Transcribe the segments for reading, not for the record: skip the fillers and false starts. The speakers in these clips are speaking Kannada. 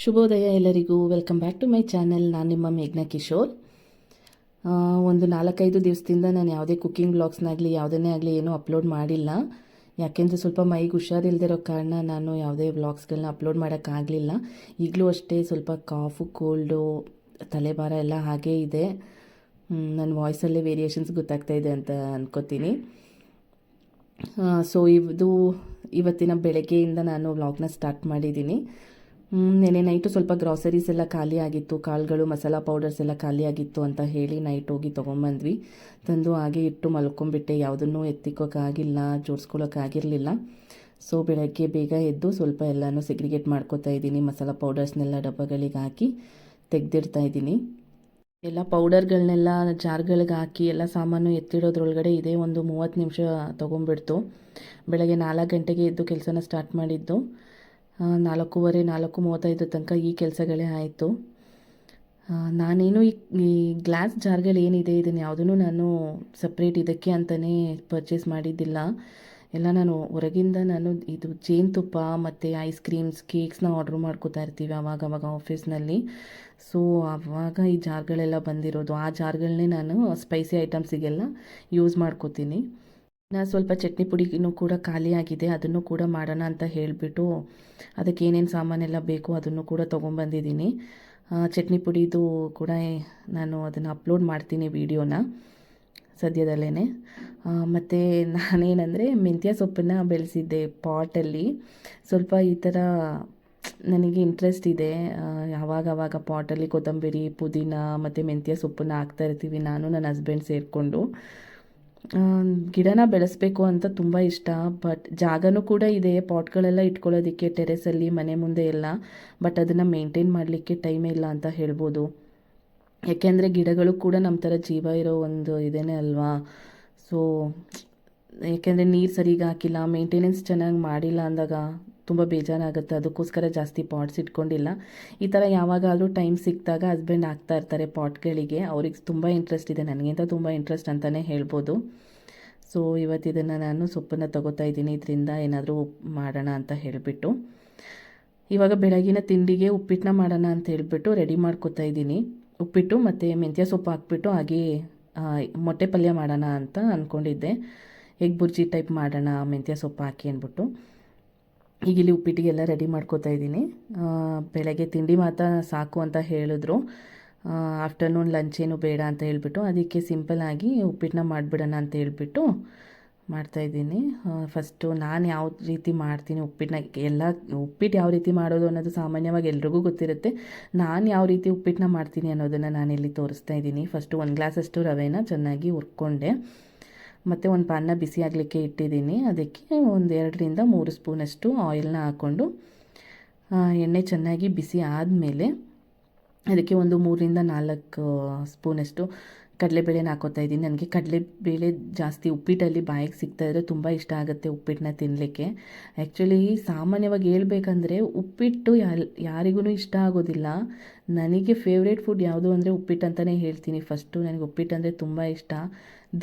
ಶುಭೋದಯ ಎಲ್ಲರಿಗೂ. Welcome back to my channel. ನಾನು ನಿಮ್ಮ ಮೇಘ್ನಾ ಕಿಶೋರ್. ಒಂದು 4-5 ದಿವಸದಿಂದ ನಾನು ಯಾವುದೇ ಕುಕ್ಕಿಂಗ್ ಬ್ಲಾಗ್ಸ್ನಾಗಲಿ ಯಾವುದನ್ನೇ ಆಗಲಿ ಏನೂ ಅಪ್ಲೋಡ್ ಮಾಡಿಲ್ಲ. ಯಾಕೆಂದರೆ ಸ್ವಲ್ಪ ಮೈಗೆ ಹುಷಾರಿಲ್ದಿರೋ ಕಾರಣ ನಾನು ಯಾವುದೇ ವ್ಲಾಗ್ಸ್ಗಳನ್ನ ಅಪ್ಲೋಡ್ ಮಾಡೋಕ್ಕಾಗಲಿಲ್ಲ. ಈಗಲೂ ಅಷ್ಟೇ ಸ್ವಲ್ಪ ಕಾಫು, ಕೋಲ್ಡು, ತಲೆಭಾರ ಎಲ್ಲ ಹಾಗೇ ಇದೆ. ನನ್ನ ವಾಯ್ಸಲ್ಲೇ ವೇರಿಯೇಷನ್ಸ್ ಗೊತ್ತಾಗ್ತಾಯಿದೆ ಅಂತ ಅನ್ಕೋತೀನಿ. ಸೊ ಇವತ್ತಿನ ಬೆಳಗ್ಗೆಯಿಂದ ನಾನು ವ್ಲಾಗ್ನ ಸ್ಟಾರ್ಟ್ ಮಾಡಿದ್ದೀನಿ. ನೆನೆ ನೈಟು ಸ್ವಲ್ಪ ಗ್ರಾಸರೀಸ್ ಎಲ್ಲ ಖಾಲಿ ಆಗಿತ್ತು, ಕಾಳುಗಳು, ಮಸಾಲ ಪೌಡರ್ಸ್ ಎಲ್ಲ ಖಾಲಿ ಆಗಿತ್ತು ಅಂತ ಹೇಳಿ ನೈಟ್ ಹೋಗಿ ತೊಗೊಂಬಂದ್ವಿ. ತಂದು ಹಾಗೆ ಇಟ್ಟು ಮಲ್ಕೊಂಡ್ಬಿಟ್ಟೆ. ಯಾವುದನ್ನೂ ಎತ್ತಿಕ್ಕೋಕ್ಕಾಗಿಲ್ಲ, ಜೋಡಿಸ್ಕೊಳ್ಳೋಕ್ಕಾಗಿರಲಿಲ್ಲ. ಸೊ ಬೆಳಗ್ಗೆ ಬೇಗ ಎದ್ದು ಸ್ವಲ್ಪ ಎಲ್ಲನೂ ಸೆಗ್ರಿಗೇಟ್ ಮಾಡ್ಕೋತಾ ಇದ್ದೀನಿ. ಮಸಾಲ ಪೌಡರ್ಸ್ನೆಲ್ಲ ಡಬ್ಬಗಳಿಗೆ ಹಾಕಿ ತೆಗೆದಿಡ್ತಾ ಇದ್ದೀನಿ. ಎಲ್ಲ ಪೌಡರ್ಗಳನ್ನೆಲ್ಲ ಜಾರ್ಗಳಿಗೆ ಹಾಕಿ ಎಲ್ಲ ಸಾಮಾನು ಎತ್ತಿಡೋದ್ರೊಳಗಡೆ ಇದೇ ಒಂದು 30 ನಿಮಿಷ ತೊಗೊಂಡ್ಬಿಡ್ತು. ಬೆಳಗ್ಗೆ 4 ಗಂಟೆಗೆ ಎದ್ದು ಕೆಲಸನ ಸ್ಟಾರ್ಟ್ ಮಾಡಿದ್ದು. 4:15, 4:35 ತನಕ ಈ ಕೆಲಸಗಳೇ ಆಯಿತು. ನಾನೇನು ಈ ಗ್ಲಾಸ್ ಜಾರ್ಗಳೇನಿದೆ ಇದನ್ನು ಯಾವುದೂ ನಾನು ಸಪ್ರೇಟ್ ಇದಕ್ಕೆ ಅಂತಲೇ ಪರ್ಚೇಸ್ ಮಾಡಿದ್ದಿಲ್ಲ. ಎಲ್ಲ ನಾನು ಹೊರಗಿಂದ ಇದು ಜೇನುತುಪ್ಪ ಮತ್ತು ಐಸ್ ಕ್ರೀಮ್ಸ್, ಕೇಕ್ಸ್ನ ಆರ್ಡ್ರ್ ಮಾಡ್ಕೋತಾ ಇರ್ತೀವಿ ಆವಾಗವಾಗ ಆಫೀಸ್ನಲ್ಲಿ. ಸೊ ಆವಾಗ ಈ ಜಾರ್ಗಳೆಲ್ಲ ಬಂದಿರೋದು. ಆ ಜಾರ್ಗಳನ್ನೇ ನಾನು ಸ್ಪೈಸಿ ಐಟಮ್ಸಿಗೆಲ್ಲ ಯೂಸ್ ಮಾಡ್ಕೋತೀನಿ. ಸ್ವಲ್ಪ ಚಟ್ನಿ ಪುಡಿನೂ ಕೂಡ ಖಾಲಿಯಾಗಿದೆ, ಅದನ್ನು ಕೂಡ ಮಾಡೋಣ ಅಂತ ಹೇಳಿಬಿಟ್ಟು ಅದಕ್ಕೆ ಏನೇನು ಸಾಮಾನೆಲ್ಲ ಬೇಕು ಅದನ್ನು ಕೂಡ ತೊಗೊಂಬಂದಿದ್ದೀನಿ. ಚಟ್ನಿ ಪುಡಿದು ಕೂಡ ನಾನು ಅದನ್ನು ಅಪ್ಲೋಡ್ ಮಾಡ್ತೀನಿ ವಿಡಿಯೋನ ಸದ್ಯದಲ್ಲೇ. ಮತ್ತು ನಾನೇನಂದರೆ ಮೆಂತ್ಯ ಸೊಪ್ಪನ್ನು ಬೆಳೆಸಿದ್ದೆ ಪಾಟಲ್ಲಿ. ಸ್ವಲ್ಪ ಈ ಥರ ನನಗೆ ಇಂಟ್ರೆಸ್ಟ್ ಇದೆ. ಆವಾಗವಾಗ ಪಾಟಲ್ಲಿ ಕೊತ್ತಂಬರಿ, ಪುದೀನ ಮತ್ತು ಮೆಂತ್ಯ ಸೊಪ್ಪನ್ನು ಹಾಕ್ತಾಯಿರ್ತೀವಿ ನಾನು ನನ್ನ ಹಸ್ಬೆಂಡ್ ಸೇರಿಕೊಂಡು. ಗಿಡನ ಬೆಳೆಸಬೇಕು ಅಂತ ತುಂಬ ಇಷ್ಟ. ಬಟ್ ಜಾಗನೂ ಕೂಡ ಇದೆ ಪಾಟ್ಗಳೆಲ್ಲ ಇಟ್ಕೊಳ್ಳೋದಕ್ಕೆ ಟೆರೆಸಲ್ಲಿ, ಮನೆ ಮುಂದೆ ಎಲ್ಲ. ಬಟ್ ಅದನ್ನು ಮೇಂಟೈನ್ ಮಾಡಲಿಕ್ಕೆ ಟೈಮೇ ಇಲ್ಲ ಅಂತ ಹೇಳ್ಬೋದು. ಯಾಕೆಂದರೆ ಗಿಡಗಳು ಕೂಡ ನಮ್ಮ ಥರ ಜೀವ ಇರೋ ಒಂದು ಇದೇನೇ ಅಲ್ವಾ. ಸೊ ಯಾಕೆಂದರೆ ನೀರು ಸರಿಗೆ ಹಾಕಿಲ್ಲ, ಮೇಂಟೆನೆನ್ಸ್ ಚೆನ್ನಾಗಿ ಮಾಡಿಲ್ಲ ಅಂದಾಗ ತುಂಬ ಬೇಜಾರಾಗುತ್ತೆ. ಅದಕ್ಕೋಸ್ಕರ ಜಾಸ್ತಿ ಪಾಟ್ಸ್ ಇಟ್ಕೊಂಡಿಲ್ಲ. ಈ ಥರ ಯಾವಾಗಾದರೂ ಟೈಮ್ ಸಿಕ್ಕಿದಾಗ ಹಸ್ಬೆಂಡ್ ಹಾಕ್ತಾ ಇರ್ತಾರೆ ಪಾಟ್ಗಳಿಗೆ. ಅವ್ರಿಗೆ ತುಂಬ ಇಂಟ್ರೆಸ್ಟ್ ಇದೆ, ನನಗಿಂತ ತುಂಬ ಇಂಟ್ರೆಸ್ಟ್ ಅಂತಲೇ ಹೇಳ್ಬೋದು. ಸೊ ಇವತ್ತಿದನ್ನು ನಾನು ಸೊಪ್ಪನ್ನು ತೊಗೋತಾ ಇದ್ದೀನಿ, ಇದರಿಂದ ಏನಾದರೂ ಮಾಡೋಣ ಅಂತ ಹೇಳಿಬಿಟ್ಟು. ಇವಾಗ ಬೆಳಗಿನ ತಿಂಡಿಗೆ ಉಪ್ಪಿಟ್ಟನ್ನ ಮಾಡೋಣ ಅಂತ ಹೇಳಿಬಿಟ್ಟು ರೆಡಿ ಮಾಡ್ಕೋತಾ ಇದ್ದೀನಿ. ಉಪ್ಪಿಟ್ಟು ಮತ್ತು ಮೆಂತ್ಯ ಸೊಪ್ಪು ಹಾಕ್ಬಿಟ್ಟು ಹಾಗೆ ಮೊಟ್ಟೆ ಪಲ್ಯ ಮಾಡೋಣ ಅಂತ ಅಂದ್ಕೊಂಡಿದ್ದೆ. ಎಗ್ ಬುರ್ಜಿ ಟೈಪ್ ಮಾಡೋಣ ಮೆಂತ್ಯ ಸೊಪ್ಪು ಹಾಕಿ ಅಂದ್ಬಿಟ್ಟು. ಈಗ ಇಲ್ಲಿ ಉಪ್ಪಿಟ್ಟಿಗೆಲ್ಲ ರೆಡಿ ಮಾಡ್ಕೋತಾ ಇದ್ದೀನಿ. ಬೆಳಗ್ಗೆ ತಿಂಡಿ ಮಾತ್ರ ಸಾಕು ಅಂತ ಹೇಳಿದ್ರು. ಆಫ್ಟರ್ನೂನ್ ಲಂಚ್ ಏನು ಬೇಡ ಅಂತ ಹೇಳ್ಬಿಟ್ಟು ಅದಕ್ಕೆ ಸಿಂಪಲ್ಲಾಗಿ ಉಪ್ಪಿಟ್ಟನ್ನ ಮಾಡಿಬಿಡೋಣ ಅಂತ ಹೇಳ್ಬಿಟ್ಟು ಮಾಡ್ತಾಯಿದ್ದೀನಿ. ಫಸ್ಟು ನಾನು ಯಾವ ರೀತಿ ಮಾಡ್ತೀನಿ ಉಪ್ಪಿಟ್ಟನ್ನ, ಉಪ್ಪಿಟ್ಟು ಯಾವ ರೀತಿ ಮಾಡೋದು ಅನ್ನೋದು ಸಾಮಾನ್ಯವಾಗಿ ಎಲ್ರಿಗೂ ಗೊತ್ತಿರುತ್ತೆ. ನಾನು ಯಾವ ರೀತಿ ಉಪ್ಪಿಟ್ಟನ್ನ ಮಾಡ್ತೀನಿ ಅನ್ನೋದನ್ನು ನಾನಿಲ್ಲಿ ತೋರಿಸ್ತಾ ಇದ್ದೀನಿ. ಫಸ್ಟು 1 ಗ್ಲಾಸಷ್ಟು ರವೆನ ಚೆನ್ನಾಗಿ ಹುರ್ಕೊಂಡೆ. ಮತ್ತು ಒಂದು ಪಾನ್ನ ಬಿಸಿ ಆಗಲಿಕ್ಕೆ ಇಟ್ಟಿದ್ದೀನಿ. ಅದಕ್ಕೆ 2ರಿಂದ 3 ಸ್ಪೂನಷ್ಟು ಆಯಿಲ್ನ ಹಾಕ್ಕೊಂಡು ಎಣ್ಣೆ ಚೆನ್ನಾಗಿ ಬಿಸಿ ಆದಮೇಲೆ ಅದಕ್ಕೆ ಒಂದು 3ರಿಂದ 4 ಸ್ಪೂನಷ್ಟು ಕಡಲೆಬೇಳೆನ ಹಾಕೋತಾ ಇದ್ದೀನಿ. ನನಗೆ ಕಡಲೆಬೇಳೆ ಜಾಸ್ತಿ ಉಪ್ಪಿಟ್ಟಲ್ಲಿ ಬಾಯಿಗೆ ಸಿಗ್ತಾಯಿದ್ರೆ ತುಂಬ ಇಷ್ಟ ಆಗುತ್ತೆ ಉಪ್ಪಿಟ್ಟನ್ನ ತಿನ್ನಲಿಕ್ಕೆ. ಆ್ಯಕ್ಚುಲಿ ಸಾಮಾನ್ಯವಾಗಿ ಹೇಳ್ಬೇಕಂದ್ರೆ ಉಪ್ಪಿಟ್ಟು ಯಾರಿಗೂ ಇಷ್ಟ ಆಗೋದಿಲ್ಲ. ನನಗೆ ಫೇವ್ರೇಟ್ ಫುಡ್ ಯಾವುದು ಅಂದರೆ ಉಪ್ಪಿಟ್ಟು ಅಂತಲೇ ಹೇಳ್ತೀನಿ. ಫಸ್ಟು ನನಗೆ ಉಪ್ಪಿಟ್ಟು ಅಂದರೆ ತುಂಬ ಇಷ್ಟ.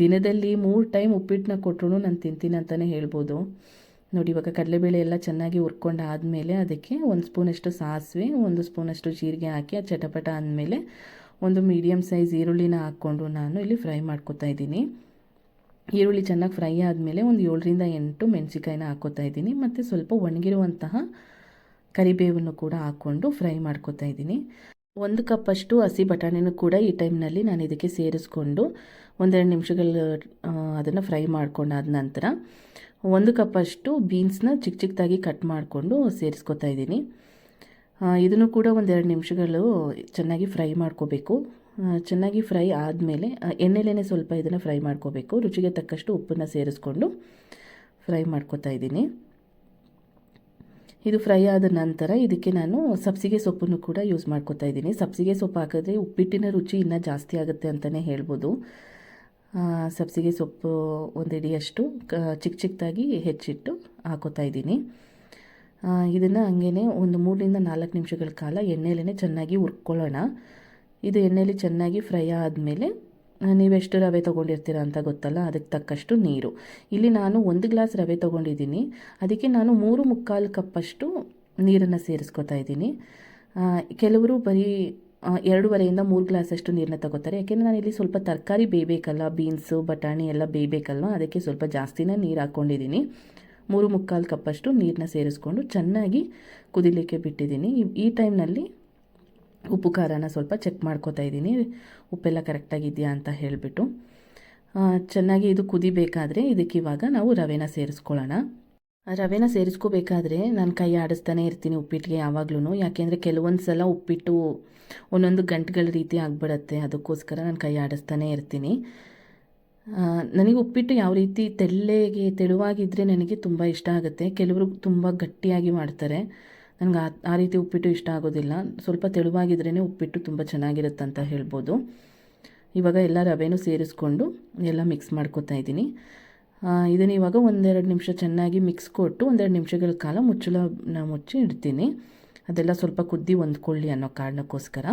ದಿನದಲ್ಲಿ 3 ಟೈಮ್ ಉಪ್ಪಿಟ್ಟನ್ನ ಕೊಟ್ಟರು ನಾನು ತಿಂತೀನಿ ಅಂತಲೇ ಹೇಳ್ಬೋದು. ನೋಡಿ, ಇವಾಗ ಕಡಲೆಬೇಳೆ ಎಲ್ಲ ಚೆನ್ನಾಗಿ ಹುರ್ಕೊಂಡು ಆದಮೇಲೆ ಅದಕ್ಕೆ 1 ಸ್ಪೂನಷ್ಟು ಸಾಸಿವೆ, 1 ಸ್ಪೂನಷ್ಟು ಜೀರಿಗೆ ಹಾಕಿ ಅದು ಚಟಪಟ ಅಂದಮೇಲೆ ಒಂದು ಮೀಡಿಯಮ್ ಸೈಜ್ ಈರುಳ್ಳಿನ ಹಾಕ್ಕೊಂಡು ನಾನು ಇಲ್ಲಿ ಫ್ರೈ ಮಾಡ್ಕೊತಾ ಇದ್ದೀನಿ. ಈರುಳ್ಳಿ ಚೆನ್ನಾಗಿ ಫ್ರೈ ಆದಮೇಲೆ ಒಂದು 7ರಿಂದ 8 ಮೆಣಸಿಕಾಯಿನ ಹಾಕ್ಕೋತಾ ಇದ್ದೀನಿ. ಮತ್ತು ಸ್ವಲ್ಪ ಒಣಗಿರುವಂತಹ ಕರಿಬೇವನ್ನು ಕೂಡ ಹಾಕ್ಕೊಂಡು ಫ್ರೈ ಮಾಡ್ಕೊತಾ ಇದ್ದೀನಿ. 1 ಕಪ್ಪಷ್ಟು ಹಸಿ ಬಟಾಣಿನೂ ಕೂಡ ಈ ಟೈಮ್ನಲ್ಲಿ ನಾನು ಇದಕ್ಕೆ ಸೇರಿಸ್ಕೊಂಡು 1-2 ನಿಮಿಷಗಳು ಅದನ್ನು ಫ್ರೈ ಮಾಡ್ಕೊಂಡಾದ ನಂತರ 1 ಕಪ್ಪಷ್ಟು ಬೀನ್ಸ್ನ ಚಿಕ್ಕ ಚಿಕ್ಕದಾಗಿ ಕಟ್ ಮಾಡಿಕೊಂಡು ಸೇರಿಸ್ಕೊತಾ ಇದ್ದೀನಿ. ಇದನ್ನು ಕೂಡ 1-2 ನಿಮಿಷಗಳು ಚೆನ್ನಾಗಿ ಫ್ರೈ ಮಾಡ್ಕೋಬೇಕು. ಚೆನ್ನಾಗಿ ಫ್ರೈ ಆದಮೇಲೆ ಎಣ್ಣೆಲೇ ಸ್ವಲ್ಪ ಇದನ್ನು ಫ್ರೈ ಮಾಡ್ಕೋಬೇಕು. ರುಚಿಗೆ ತಕ್ಕಷ್ಟು ಉಪ್ಪನ್ನು ಸೇರಿಸ್ಕೊಂಡು ಫ್ರೈ ಮಾಡ್ಕೋತಾ ಇದ್ದೀನಿ. ಇದು ಫ್ರೈ ಆದ ನಂತರ ಇದಕ್ಕೆ ನಾನು ಸಬ್ಸಿಗೆ ಸೊಪ್ಪನ್ನು ಕೂಡ ಯೂಸ್ ಮಾಡ್ಕೋತಾ ಇದ್ದೀನಿ. ಸಬ್ಸಿಗೆ ಸೊಪ್ಪು ಹಾಕಿದ್ರೆ ಉಪ್ಪಿಟ್ಟಿನ ರುಚಿ ಇನ್ನೂ ಜಾಸ್ತಿ ಆಗುತ್ತೆ ಅಂತಲೇ ಹೇಳ್ಬೋದು. ಸಬ್ಸಿಗೆ ಸೊಪ್ಪು 1 ಹಿಡಿಯಷ್ಟು ಚಿಕ್ಕ ಚಿಕ್ಕದಾಗಿ ಹೆಚ್ಚಿಟ್ಟು ಹಾಕೋತಾ ಇದ್ದೀನಿ. ಇದನ್ನು ಹಂಗೇ ಒಂದು 3ರಿಂದ 4 ನಿಮಿಷಗಳ ಕಾಲ ಎಣ್ಣೆಲೇ ಚೆನ್ನಾಗಿ ಹುರ್ಕೊಳ್ಳೋಣ. ಇದು ಎಣ್ಣೆಲಿ ಚೆನ್ನಾಗಿ ಫ್ರೈ ಆದಮೇಲೆ ನೀವೆಷ್ಟು ರವೆ ತೊಗೊಂಡಿರ್ತೀರ ಅಂತ ಗೊತ್ತಲ್ಲ, ಅದಕ್ಕೆ ತಕ್ಕಷ್ಟು ನೀರು. ಇಲ್ಲಿ ನಾನು 1 ಗ್ಲಾಸ್ ರವೆ ತೊಗೊಂಡಿದ್ದೀನಿ. ಅದಕ್ಕೆ ನಾನು 3 ಮುಕ್ಕಾಲು ಕಪ್ಪಷ್ಟು ನೀರನ್ನು ಸೇರಿಸ್ಕೊತಾ ಇದ್ದೀನಿ. ಕೆಲವರು ಬರೀ 2.5 3 ಗ್ಲಾಸಷ್ಟು ನೀರನ್ನ ತಗೋತಾರೆ. ಯಾಕೆಂದರೆ ನಾನಿಲ್ಲಿ ಸ್ವಲ್ಪ ತರಕಾರಿ ಬೇಯಬೇಕಲ್ಲ, ಬೀನ್ಸು ಬಟಾಣಿ ಎಲ್ಲ ಬೇಯಬೇಕಲ್ವ, ಅದಕ್ಕೆ ಸ್ವಲ್ಪ ಜಾಸ್ತಿನೇ ನೀರು ಹಾಕ್ಕೊಂಡಿದ್ದೀನಿ. 3 ಕಪ್ಪಷ್ಟು ನೀರನ್ನ ಸೇರಿಸ್ಕೊಂಡು ಚೆನ್ನಾಗಿ ಕುದಿಲಿಕ್ಕೆ ಬಿಟ್ಟಿದ್ದೀನಿ. ಈ ಟೈಮ್ನಲ್ಲಿ ಉಪ್ಪು ಖಾರನ ಸ್ವಲ್ಪ ಚೆಕ್ ಮಾಡ್ಕೋತಾ ಇದ್ದೀನಿ, ಉಪ್ಪೆಲ್ಲ ಕರೆಕ್ಟಾಗಿದೆಯಾ ಅಂತ ಹೇಳಿಬಿಟ್ಟು. ಚೆನ್ನಾಗಿ ಇದು ಕುದಿಬೇಕಾದ್ರೆ ಇದಕ್ಕೆ ಇವಾಗ ನಾವು ರವೆನ ಸೇರಿಸ್ಕೊಳ್ಳೋಣ. ರವೆನ ಸೇರಿಸ್ಕೋಬೇಕಾದ್ರೆ ನಾನು ಕೈ ಆಡಿಸ್ತಾನೆ ಇರ್ತೀನಿ ಉಪ್ಪಿಟ್ಟಿಗೆ ಯಾವಾಗ್ಲೂ. ಯಾಕೆಂದರೆ ಕೆಲವೊಂದು ಸಲ ಉಪ್ಪಿಟ್ಟು ಒಂದೊಂದು ಗಂಟುಗಳ ರೀತಿ ಆಗಿಬಿಡತ್ತೆ, ಅದಕ್ಕೋಸ್ಕರ ನಾನು ಕೈ ಆಡಿಸ್ತಾನೆ ಇರ್ತೀನಿ. ನನಗೆ ಉಪ್ಪಿಟ್ಟು ಯಾವ ರೀತಿ ತೆಳುವಾಗಿದ್ದರೆ ನನಗೆ ತುಂಬ ಇಷ್ಟ ಆಗುತ್ತೆ. ಕೆಲವರು ತುಂಬ ಗಟ್ಟಿಯಾಗಿ ಮಾಡ್ತಾರೆ, ನನಗೆ ಆ ರೀತಿ ಉಪ್ಪಿಟ್ಟು ಇಷ್ಟ ಆಗೋದಿಲ್ಲ. ಸ್ವಲ್ಪ ತೆಳುವಾಗಿದ್ರೇ ಉಪ್ಪಿಟ್ಟು ತುಂಬ ಚೆನ್ನಾಗಿರುತ್ತೆ ಅಂತ ಹೇಳ್ಬೋದು. ಇವಾಗ ಎಲ್ಲ ರವೆನೂ ಸೇರಿಸ್ಕೊಂಡು ಎಲ್ಲ ಮಿಕ್ಸ್ ಮಾಡ್ಕೊತಾ ಇದ್ದೀನಿ. ಇದನ್ನು ಇವಾಗ 1-2 ನಿಮಿಷ ಚೆನ್ನಾಗಿ ಮಿಕ್ಸ್ ಕೊಟ್ಟು 1-2 ನಿಮಿಷಗಳ ಕಾಲ ಮುಚ್ಚಳನ ಮುಚ್ಚಿ ಇಡ್ತೀನಿ. ಅದೆಲ್ಲ ಸ್ವಲ್ಪ ಕುದ್ದಿ ಹೊಂದ್ಕೊಳ್ಳಿ ಅನ್ನೋ ಕಾರಣಕ್ಕೋಸ್ಕರ.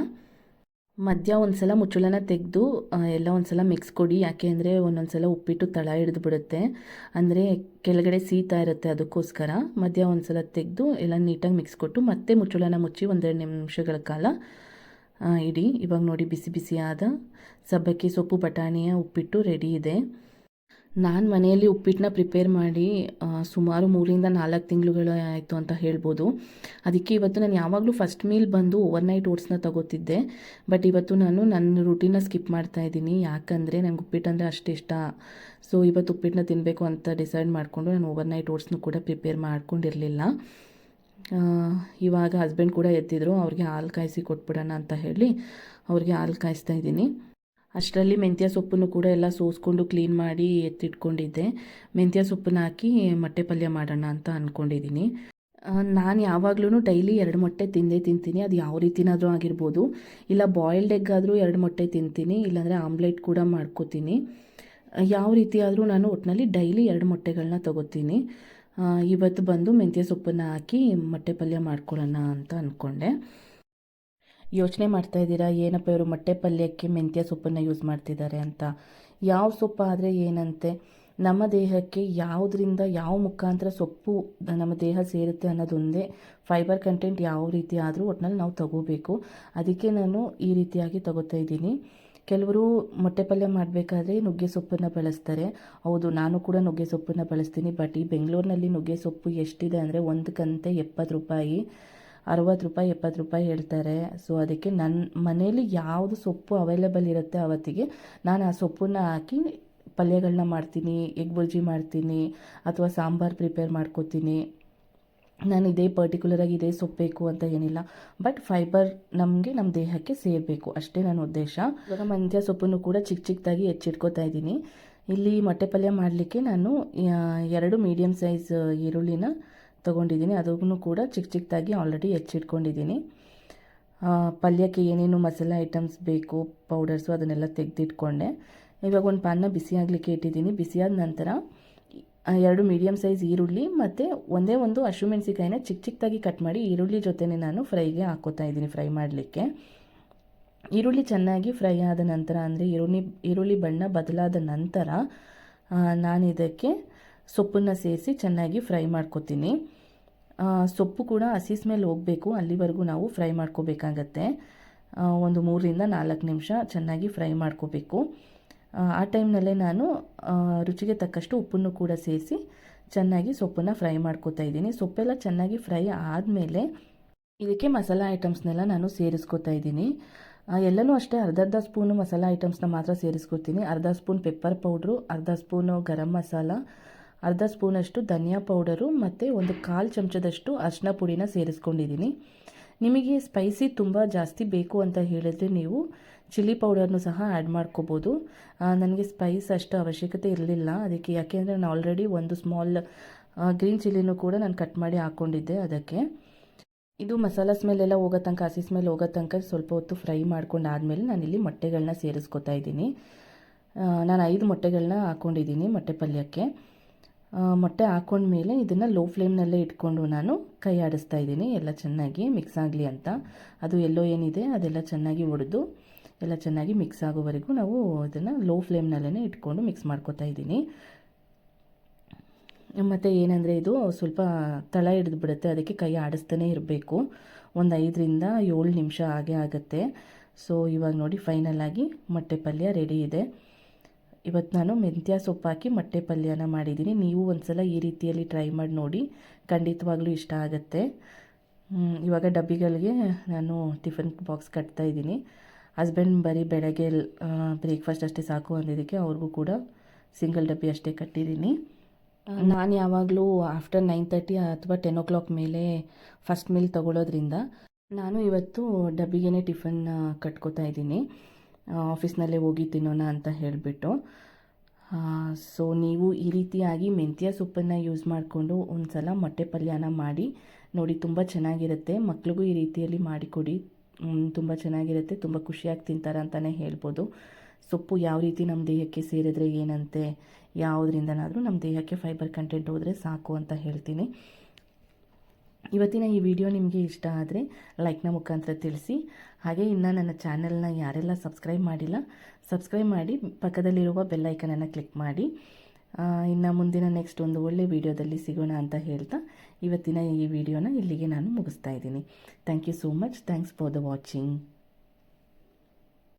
ಮಧ್ಯ ಒಂದು ಸಲ ಮುಚ್ಚಳನ ತೆಗೆದು ಎಲ್ಲ ಒಂದು ಸಲ ಮಿಕ್ಸ್ ಕೊಡಿ. ಯಾಕೆ ಅಂದರೆ ಒಂದೊಂದು ಸಲ ಉಪ್ಪಿಟ್ಟು ತಳ ಹಿಡಿದು ಬಿಡುತ್ತೆ, ಅಂದರೆ ಕೆಳಗಡೆ ಸೀತಾ ಇರುತ್ತೆ. ಅದಕ್ಕೋಸ್ಕರ ಮಧ್ಯ ಒಂದು ಸಲ ತೆಗೆದು ಎಲ್ಲ ನೀಟಾಗಿ ಮಿಕ್ಸ್ ಕೊಟ್ಟು ಮತ್ತೆ ಮುಚ್ಚಳನ ಮುಚ್ಚಿ 1-2 ನಿಮಿಷಗಳ ಕಾಲ ಇಡಿ. ಇವಾಗ ನೋಡಿ ಬಿಸಿ ಬಿಸಿಯಾದ ಸಬ್ಬಕ್ಕಿ ಸೊಪ್ಪು ಬಟಾಣಿಯ ಉಪ್ಪಿಟ್ಟು ರೆಡಿ ಇದೆ. ನಾನು ಮನೆಯಲ್ಲಿ ಉಪ್ಪಿಟ್ಟನ್ನ ಪ್ರಿಪೇರ್ ಮಾಡಿ ಸುಮಾರು 3-4 ತಿಂಗಳುಗಳು ಆಯಿತು ಅಂತ ಹೇಳ್ಬೋದು. ಅದಕ್ಕೆ ಇವತ್ತು ನಾನು ಯಾವಾಗಲೂ ಫಸ್ಟ್ ಮೀಲ್ ಬಂದು ಓವರ್ನೈಟ್ ಓಟ್ಸ್ನ ತಗೋತಿದ್ದೆ. ಬಟ್ ಇವತ್ತು ನಾನು ನನ್ನ ರೂಟೀನ ಸ್ಕಿಪ್ ಮಾಡ್ತಾ ಇದ್ದೀನಿ. ಯಾಕಂದರೆ ನನಗೆ ಉಪ್ಪಿಟ್ಟಂದರೆ ಅಷ್ಟು ಇಷ್ಟ. ಸೊ ಇವತ್ತು ಉಪ್ಪಿಟ್ಟನ್ನ ತಿನ್ನಬೇಕು ಅಂತ ಡಿಸೈಡ್ ಮಾಡಿಕೊಂಡು ನಾನು ಓವರ್ನೈಟ್ ಓಟ್ಸ್ನು ಕೂಡ ಪ್ರಿಪೇರ್ ಮಾಡ್ಕೊಂಡಿರಲಿಲ್ಲ. ಇವಾಗ ಹಸ್ಬೆಂಡ್ ಕೂಡ ಎದ್ದಿದ್ರು, ಅವ್ರಿಗೆ ಹಾಲು ಕಾಯಿಸಿ ಕೊಟ್ಬಿಡೋಣ ಅಂತ ಹೇಳಿ ಅವ್ರಿಗೆ ಹಾಲು ಕಾಯಿಸ್ತಾ ಇದ್ದೀನಿ. ಅಷ್ಟರಲ್ಲಿ ಮೆಂತ್ಯ ಸೊಪ್ಪನ್ನು ಕೂಡ ಎಲ್ಲ ಸೋಸ್ಕೊಂಡು ಕ್ಲೀನ್ ಮಾಡಿ ಎತ್ತಿಟ್ಕೊಂಡಿದ್ದೆ. ಮೆಂತ್ಯ ಸೊಪ್ಪನ್ನ ಹಾಕಿ ಮೊಟ್ಟೆ ಪಲ್ಯ ಮಾಡೋಣ ಅಂತ ಅಂದ್ಕೊಂಡಿದ್ದೀನಿ. ನಾನು ಯಾವಾಗ್ಲೂ ಡೈಲಿ 2 ಮೊಟ್ಟೆ ತಿಂತೀನಿ. ಅದು ಯಾವ ರೀತಿನಾದರೂ ಆಗಿರ್ಬೋದು. ಇಲ್ಲ ಬಾಯ್ಲ್ಡ್ ಎಗ್ ಆದರೂ 2 ಮೊಟ್ಟೆ ತಿಂತೀನಿ, ಇಲ್ಲಾಂದರೆ ಆಮ್ಲೆಟ್ ಕೂಡ ಮಾಡ್ಕೋತೀನಿ. ಯಾವ ರೀತಿ ಆದರೂ ನಾನು ಒಟ್ಟಿನಲ್ಲಿ ಡೈಲಿ 2 ಮೊಟ್ಟೆಗಳನ್ನ ತಗೋತೀನಿ. ಇವತ್ತು ಬಂದು ಮೆಂತ್ಯ ಸೊಪ್ಪನ್ನು ಹಾಕಿ ಮೊಟ್ಟೆ ಪಲ್ಯ ಮಾಡ್ಕೊಳ್ಳೋಣ ಅಂತ ಅಂದ್ಕೊಂಡೆ. ಯೋಚನೆ ಮಾಡ್ತಾ ಇದ್ದೀರಾ, ಏನಪ್ಪ ಇವರು ಮೊಟ್ಟೆ ಪಲ್ಯಕ್ಕೆ ಮೆಂತ್ಯ ಸೊಪ್ಪನ್ನು ಯೂಸ್ ಮಾಡ್ತಿದ್ದಾರೆ ಅಂತ. ಯಾವ ಸೊಪ್ಪು ಆದರೆ ಏನಂತೆ, ನಮ್ಮ ದೇಹಕ್ಕೆ ಯಾವುದರಿಂದ ಯಾವ ಮುಖಾಂತರ ಸೊಪ್ಪು ನಮ್ಮ ದೇಹ ಸೇರುತ್ತೆ ಅನ್ನೋದೊಂದೇ. ಫೈಬರ್ ಕಂಟೆಂಟ್ ಯಾವ ರೀತಿ ಆದರೂ ಒಟ್ಟಿನಲ್ಲಿ ನಾವು ತಗೋಬೇಕು. ಅದಕ್ಕೆ ನಾನು ಈ ರೀತಿಯಾಗಿ ತಗೋತಾ ಇದ್ದೀನಿ. ಕೆಲವರು ಮೊಟ್ಟೆ ಪಲ್ಯ ಮಾಡಬೇಕಾದ್ರೆ ನುಗ್ಗೆ ಸೊಪ್ಪನ್ನು ಬಳಸ್ತಾರೆ. ಹೌದು, ನಾನು ಕೂಡ ನುಗ್ಗೆ ಸೊಪ್ಪನ್ನು ಬಳಸ್ತೀನಿ. ಬಟ್ ಈ ಬೆಂಗಳೂರಿನಲ್ಲಿ ನುಗ್ಗೆ ಸೊಪ್ಪು ಎಷ್ಟಿದೆ ಅಂದರೆ ಒಂದು ಕಂತೆ 70 ರೂಪಾಯಿ, 60 ರೂಪಾಯಿ 70 ರೂಪಾಯಿ ಹೇಳ್ತಾರೆ. ಸೊ ಅದಕ್ಕೆ ನನ್ನ ಮನೇಲಿ ಯಾವುದು ಸೊಪ್ಪು ಅವೈಲೇಬಲ್ ಇರುತ್ತೆ ಅವತ್ತಿಗೆ ನಾನು ಆ ಸೊಪ್ಪನ್ನು ಹಾಕಿ ಪಲ್ಯಗಳನ್ನ ಮಾಡ್ತೀನಿ. ಎಗ್ ಬುರ್ಜಿ ಮಾಡ್ತೀನಿ ಅಥವಾ ಸಾಂಬಾರು ಪ್ರಿಪೇರ್ ಮಾಡ್ಕೋತೀನಿ. ನಾನು ಇದೇ ಪರ್ಟಿಕ್ಯುಲರಾಗಿ ಇದೇ ಸೊಪ್ಪು ಬೇಕು ಅಂತ ಏನಿಲ್ಲ. ಬಟ್ ಫೈಬರ್ ನಮಗೆ ನಮ್ಮ ದೇಹಕ್ಕೆ ಸೇರಬೇಕು, ಅಷ್ಟೇ ನನ್ನ ಉದ್ದೇಶ. ಇವಾಗ ಮೆಂತ್ಯ ಸೊಪ್ಪನ್ನು ಕೂಡ ಚಿಕ್ಕದಾಗಿ ಹೆಚ್ಚಿಟ್ಕೋತಾ ಇದ್ದೀನಿ. ಇಲ್ಲಿ ಮೊಟ್ಟೆ ಪಲ್ಯ ಮಾಡಲಿಕ್ಕೆ ನಾನು 2 ಮೀಡಿಯಮ್ ಸೈಜ್ ಈರುಳ್ಳಿನ ತೊಗೊಂಡಿದ್ದೀನಿ. ಅದನ್ನು ಕೂಡ ಚಿಕ್ಕದಾಗಿ ಆಲ್ರೆಡಿ ಹೆಚ್ಚಿಟ್ಕೊಂಡಿದ್ದೀನಿ. ಪಲ್ಯಕ್ಕೆ ಏನೇನು ಮಸಾಲೆ ಐಟಮ್ಸ್ ಬೇಕು, ಪೌಡರ್ಸು ಅದನ್ನೆಲ್ಲ ತೆಗೆದಿಟ್ಕೊಂಡೆ. ಇವಾಗ ಒಂದು ಪ್ಯಾನ್ನ ಬಿಸಿಯಾಗಲಿಕ್ಕೆ ಇಟ್ಟಿದ್ದೀನಿ. ಬಿಸಿಯಾದ ನಂತರ 2 ಮೀಡಿಯಮ್ ಸೈಜ್ ಈರುಳ್ಳಿ ಮತ್ತು ಒಂದೇ ಒಂದು ಹಸಿಮೆಣಸಿಕಾಯಿನ ಚಿಕ್ಕದಾಗಿ ಕಟ್ ಮಾಡಿ ಈರುಳ್ಳಿ ಜೊತೆನೇ ನಾನು ಫ್ರೈಗೆ ಹಾಕ್ಕೋತಾ ಇದ್ದೀನಿ, ಫ್ರೈ ಮಾಡಲಿಕ್ಕೆ. ಈರುಳ್ಳಿ ಚೆನ್ನಾಗಿ ಫ್ರೈ ಆದ ನಂತರ, ಅಂದರೆ ಈರುಳ್ಳಿ ಬಣ್ಣ ಬದಲಾದ ನಂತರ ನಾನು ಇದಕ್ಕೆ ಸೊಪ್ಪನ್ನು ಸೇರಿಸಿ ಚೆನ್ನಾಗಿ ಫ್ರೈ ಮಾಡ್ಕೊತೀನಿ. ಸೊಪ್ಪು ಕೂಡ ಹಸಿ ಸ್ಮೆಲ್ ಹೋಗಬೇಕು, ಅಲ್ಲಿವರೆಗೂ ನಾವು ಫ್ರೈ ಮಾಡ್ಕೋಬೇಕಾಗತ್ತೆ. ಒಂದು 3-4 ನಿಮಿಷ ಚೆನ್ನಾಗಿ ಫ್ರೈ ಮಾಡ್ಕೋಬೇಕು. ಆ ಟೈಮ್ನಲ್ಲೇ ನಾನು ರುಚಿಗೆ ತಕ್ಕಷ್ಟು ಉಪ್ಪನ್ನು ಕೂಡ ಸೇರಿಸಿ ಚೆನ್ನಾಗಿ ಸೊಪ್ಪನ್ನು ಫ್ರೈ ಮಾಡ್ಕೋತಾ ಇದ್ದೀನಿ. ಸೊಪ್ಪೆಲ್ಲ ಚೆನ್ನಾಗಿ ಫ್ರೈ ಆದಮೇಲೆ ಇದಕ್ಕೆ ಮಸಾಲ ಐಟಮ್ಸ್ನೆಲ್ಲ ನಾನು ಸೇರಿಸ್ಕೋತಾ ಇದ್ದೀನಿ. ಎಲ್ಲನೂ ಅಷ್ಟೇ ಅರ್ಧ ಸ್ಪೂನು ಮಸಾಲ ಐಟಮ್ಸ್ನ ಮಾತ್ರ ಸೇರಿಸ್ಕೊತೀನಿ. ಅರ್ಧ ಸ್ಪೂನ್ ಪೆಪ್ಪರ್ ಪೌಡ್ರು, ಅರ್ಧ ಸ್ಪೂನು ಗರಂ ಮಸಾಲ, ಅರ್ಧ ಸ್ಪೂನಷ್ಟು ಧನಿಯಾ ಪೌಡರು ಮತ್ತು 1/4 ಚಮಚದಷ್ಟು ಅರಿಶಿನ ಪುಡಿನ ಸೇರಿಸ್ಕೊಂಡಿದ್ದೀನಿ. ನಿಮಗೆ ಸ್ಪೈಸಿ ತುಂಬ ಜಾಸ್ತಿ ಬೇಕು ಅಂತ ಹೇಳಿದ್ರೆ ನೀವು ಚಿಲ್ಲಿ ಪೌಡರ್ನು ಸಹ ಆ್ಯಡ್ ಮಾಡ್ಕೋಬೋದು. ನನಗೆ ಸ್ಪೈಸ್ ಅಷ್ಟು ಅವಶ್ಯಕತೆ ಇರಲಿಲ್ಲ ಅದಕ್ಕೆ, ಯಾಕೆಂದರೆ ನಾನು ಆಲ್ರೆಡಿ ಒಂದು ಸ್ಮಾಲ್ ಗ್ರೀನ್ ಚಿಲ್ಲಿನೂ ಕೂಡ ನಾನು ಕಟ್ ಮಾಡಿ ಹಾಕ್ಕೊಂಡಿದ್ದೆ. ಅದಕ್ಕೆ ಇದು ಮಸಾಲ ಸ್ಮೆಲ್ ಎಲ್ಲ ಹೋಗೋ ತನಕ, ಹಸಿ ಸ್ಮೆಲ್ ಹೋಗೋ ತನಕ ಸ್ವಲ್ಪ ಹೊತ್ತು ಫ್ರೈ ಮಾಡ್ಕೊಂಡಾದಮೇಲೆ ನಾನಿಲ್ಲಿ ಮೊಟ್ಟೆಗಳನ್ನ ಸೇರಿಸ್ಕೊತಾ ಇದ್ದೀನಿ. ನಾನು 5 ಮೊಟ್ಟೆಗಳನ್ನ ಹಾಕ್ಕೊಂಡಿದ್ದೀನಿ ಮೊಟ್ಟೆ ಪಲ್ಯಕ್ಕೆ. ಮೊಟ್ಟೆ ಹಾಕ್ಕೊಂಡ್ಮೇಲೆ ಇದನ್ನು ಲೋ ಫ್ಲೇಮ್ನಲ್ಲೇ ಇಟ್ಕೊಂಡು ನಾನು ಕೈ ಆಡಿಸ್ತಾ ಇದ್ದೀನಿ, ಎಲ್ಲ ಚೆನ್ನಾಗಿ ಮಿಕ್ಸ್ ಆಗಲಿ ಅಂತ. ಅದು ಎಲ್ಲೋ ಏನಿದೆ ಅದೆಲ್ಲ ಚೆನ್ನಾಗಿ ಒಡೆದು ಎಲ್ಲ ಚೆನ್ನಾಗಿ ಮಿಕ್ಸ್ ಆಗೋವರೆಗೂ ನಾವು ಇದನ್ನು ಲೋ ಫ್ಲೇಮ್ನಲ್ಲೇ ಇಟ್ಕೊಂಡು ಮಿಕ್ಸ್ ಮಾಡ್ಕೊತಾ ಇದ್ದೀನಿ. ಮತ್ತು ಏನಂದರೆ ಇದು ಸ್ವಲ್ಪ ತಳ ಹಿಡಿದು ಬಿಡುತ್ತೆ, ಅದಕ್ಕೆ ಕೈ ಆಡಿಸ್ತಾನೆ ಇರಬೇಕು. ಒಂದು 5ರಿಂದ 7 ನಿಮಿಷ ಆಗೇ ಆಗುತ್ತೆ. ಸೊ ಇವಾಗ ನೋಡಿ ಫೈನಲ್ ಆಗಿ ಮೊಟ್ಟೆ ಪಲ್ಯ ರೆಡಿ ಇದೆ. ಇವತ್ತು ನಾನು ಮೆಂತ್ಯ ಸೊಪ್ಪು ಹಾಕಿ ಮೊಟ್ಟೆ ಪಲ್ಯನ ಮಾಡಿದ್ದೀನಿ. ನೀವು ಒಂದ್ಸಲ ಈ ರೀತಿಯಲ್ಲಿ ಟ್ರೈ ಮಾಡಿ ನೋಡಿ, ಖಂಡಿತವಾಗ್ಲೂ ಇಷ್ಟ ಆಗುತ್ತೆ. ಇವಾಗ ಡಬ್ಬಿಗಳಿಗೆ ನಾನು ಟಿಫನ್ ಬಾಕ್ಸ್ ಕಟ್ತಾಯಿದ್ದೀನಿ. ಹಸ್ಬೆಂಡ್ ಬರೀ ಬೆಳಗ್ಗೆ ಬ್ರೇಕ್ಫಾಸ್ಟ್ ಅಷ್ಟೇ ಸಾಕು ಅಂದಿದ್ದಕ್ಕೆ ಅವ್ರಿಗೂ ಕೂಡ ಸಿಂಗಲ್ ಡಬ್ಬಿ ಅಷ್ಟೇ ಕಟ್ಟಿದ್ದೀನಿ. ನಾನು ಯಾವಾಗಲೂ ಆಫ್ಟರ್ 9:30 ಅಥವಾ 10 o'clock ಮೇಲೆ ಫಸ್ಟ್ ಮೀಲ್ ತೊಗೊಳ್ಳೋದ್ರಿಂದ ನಾನು ಇವತ್ತು ಡಬ್ಬಿಗೆ ಟಿಫನ್ ಕಟ್ಕೋತಾ ಇದ್ದೀನಿ, ಆಫೀಸ್ನಲ್ಲೇ ಹೋಗಿ ತಿನ್ನೋಣ ಅಂತ ಹೇಳಿಬಿಟ್ಟು. ಸೊ ನೀವು ಈ ರೀತಿಯಾಗಿ ಮೆಂತ್ಯ ಸೊಪ್ಪನ್ನು ಯೂಸ್ ಮಾಡಿಕೊಂಡು ಒಂದು ಸಲ ಮೊಟ್ಟೆ ಪಲ್ಯನ ಮಾಡಿ ನೋಡಿ, ತುಂಬ ಚೆನ್ನಾಗಿರುತ್ತೆ. ಮಕ್ಳಿಗೂ ಈ ರೀತಿಯಲ್ಲಿ ಮಾಡಿಕೊಡಿ, ತುಂಬ ಚೆನ್ನಾಗಿರುತ್ತೆ, ತುಂಬ ಖುಷಿಯಾಗಿ ತಿಂತಾರೆ ಅಂತಲೇ ಹೇಳ್ಬೋದು. ಸೊಪ್ಪು ಯಾವ ರೀತಿ ನಮ್ಮ ದೇಹಕ್ಕೆ ಸೇರಿದ್ರೆ ಏನಂತೆ, ಯಾವುದರಿಂದನಾದರೂ ನಮ್ಮ ದೇಹಕ್ಕೆ ಫೈಬರ್ ಕಂಟೆಂಟ್ ಹೋದರೆ ಸಾಕು ಅಂತ ಹೇಳ್ತೀನಿ. ಇವತ್ತಿನ ಈ ವಿಡಿಯೋ ನಿಮಗೆ ಇಷ್ಟ ಆದರೆ ಲೈಕ್ನ ಮುಖಾಂತರ ತಿಳಿಸಿ. ಹಾಗೆ ಇನ್ನು ನನ್ನ ಚಾನೆಲ್ನ ಯಾರೆಲ್ಲ ಸಬ್ಸ್ಕ್ರೈಬ್ ಮಾಡಿಲ್ಲ, ಸಬ್ಸ್ಕ್ರೈಬ್ ಮಾಡಿ, ಪಕ್ಕದಲ್ಲಿರುವ ಬೆಲ್ಲೈಕನನ್ನು ಕ್ಲಿಕ್ ಮಾಡಿ. ಇನ್ನು ಮುಂದಿನ ನೆಕ್ಸ್ಟ್ ಒಂದು ಒಳ್ಳೆ ವಿಡಿಯೋದಲ್ಲಿ ಸಿಗೋಣ ಅಂತ ಹೇಳ್ತಾ ಇವತ್ತಿನ ಈ ವಿಡಿಯೋನ ಇಲ್ಲಿಗೆ ನಾನು ಮುಗಿಸ್ತಾ ಇದ್ದೀನಿ. Thank you so much. Thanks for the watching.